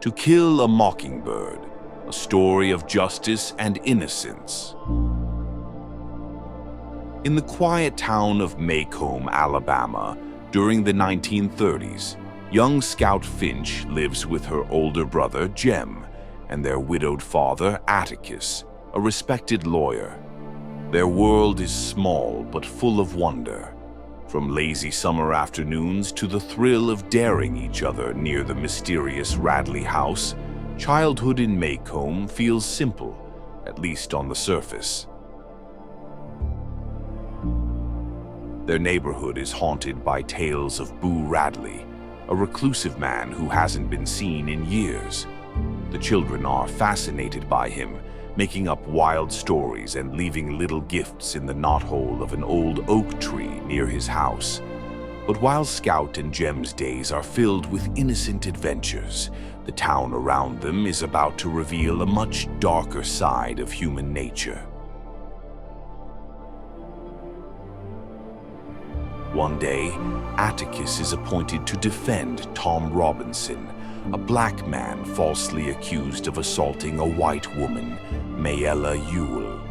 To Kill a Mockingbird, a story of justice and innocence. In the quiet town of Macomb, Alabama, during the 1930s, young Scout Finch lives with her older brother, Jem, and their widowed father, Atticus, a respected lawyer. Their world is small but full of wonder. From lazy summer afternoons to the thrill of daring each other near the mysterious Radley house, childhood in Macomb feels simple, at least on the surface. Their neighborhood is haunted by tales of Boo Radley, a reclusive man who hasn't been seen in years. The children are fascinated by him, making up wild stories and leaving little gifts in the knothole of an old oak tree near his house. But while Scout and Jem's days are filled with innocent adventures, the town around them is about to reveal a much darker side of human nature. One day, Atticus is appointed to defend Tom Robinson, a black man falsely accused of assaulting a white woman, Mayella Ewell.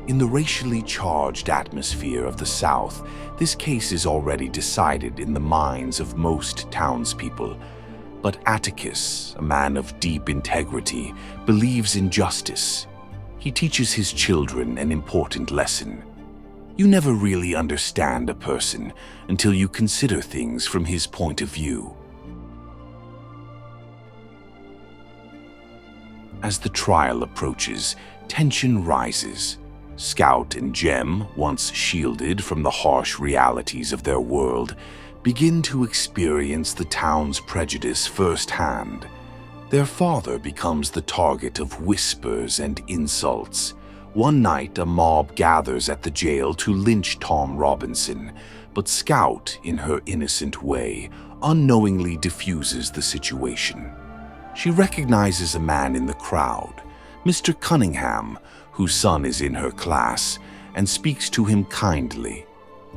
In the racially charged atmosphere of the South, this case is already decided in the minds of most townspeople. But Atticus, a man of deep integrity, believes in justice. He teaches his children an important lesson. You never really understand a person until you consider things from his point of view. As the trial approaches, tension rises. Scout and Jem, once shielded from the harsh realities of their world, begin to experience the town's prejudice firsthand. Their father becomes the target of whispers and insults. One night, a mob gathers at the jail to lynch Tom Robinson, but Scout, in her innocent way, unknowingly diffuses the situation. She recognizes a man in the crowd, Mr. Cunningham, whose son is in her class, and speaks to him kindly.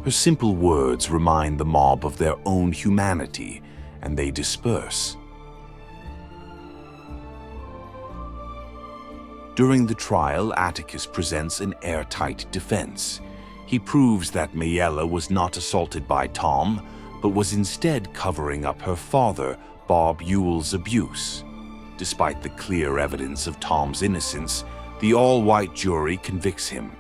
Her simple words remind the mob of their own humanity, and they disperse. During the trial, Atticus presents an airtight defense. He proves that Mayella was not assaulted by Tom, but was instead covering up her father, Bob Ewell's abuse. Despite the clear evidence of Tom's innocence, the all-white jury convicts him.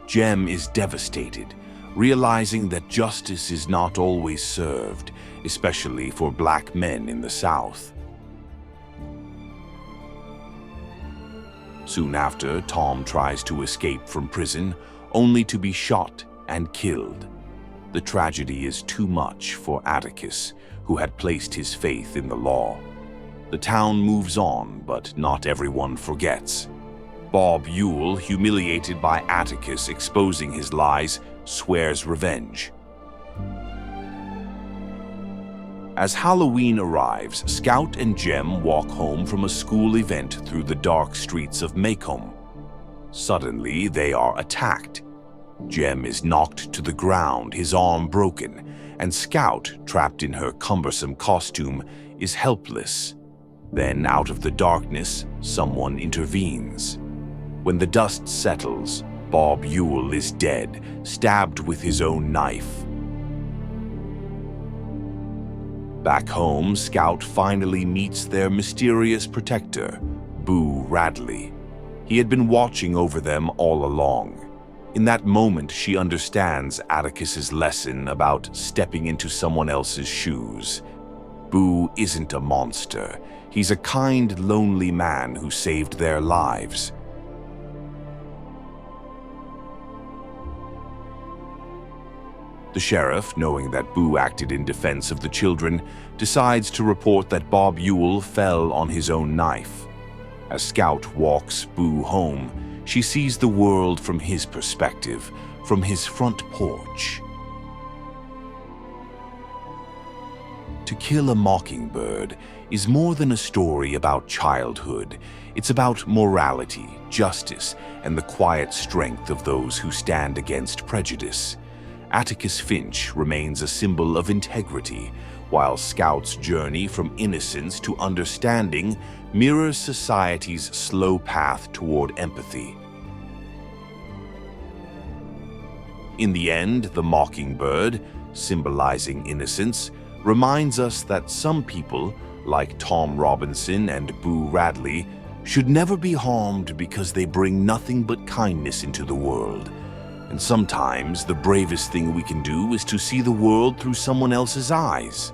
Jem is devastated, realizing that justice is not always served, especially for black men in the South. Soon after, Tom tries to escape from prison, only to be shot and killed. The tragedy is too much for Atticus, who had placed his faith in the law. The town moves on, but not everyone forgets. Bob Ewell, humiliated by Atticus exposing his lies, swears revenge. As Halloween arrives, Scout and Jem walk home from a school event through the dark streets of Macomb. Suddenly, they are attacked. Jem is knocked to the ground, his arm broken, and Scout, trapped in her cumbersome costume, is helpless. Then, out of the darkness, someone intervenes. When the dust settles, Bob Ewell is dead, stabbed with his own knife. Back home, Scout finally meets their mysterious protector, Boo Radley. He had been watching over them all along. In that moment, she understands Atticus's lesson about stepping into someone else's shoes. Boo isn't a monster. He's a kind, lonely man who saved their lives. The sheriff, knowing that Boo acted in defense of the children, decides to report that Bob Ewell fell on his own knife. As Scout walks Boo home, she sees the world from his perspective, from his front porch. To Kill a Mockingbird is more than a story about childhood. It's about morality, justice, and the quiet strength of those who stand against prejudice. Atticus Finch remains a symbol of integrity, while Scout's journey from innocence to understanding mirrors society's slow path toward empathy. In the end, the Mockingbird, symbolizing innocence, reminds us that some people, like Tom Robinson and Boo Radley, should never be harmed because they bring nothing but kindness into the world. And sometimes the bravest thing we can do is to see the world through someone else's eyes.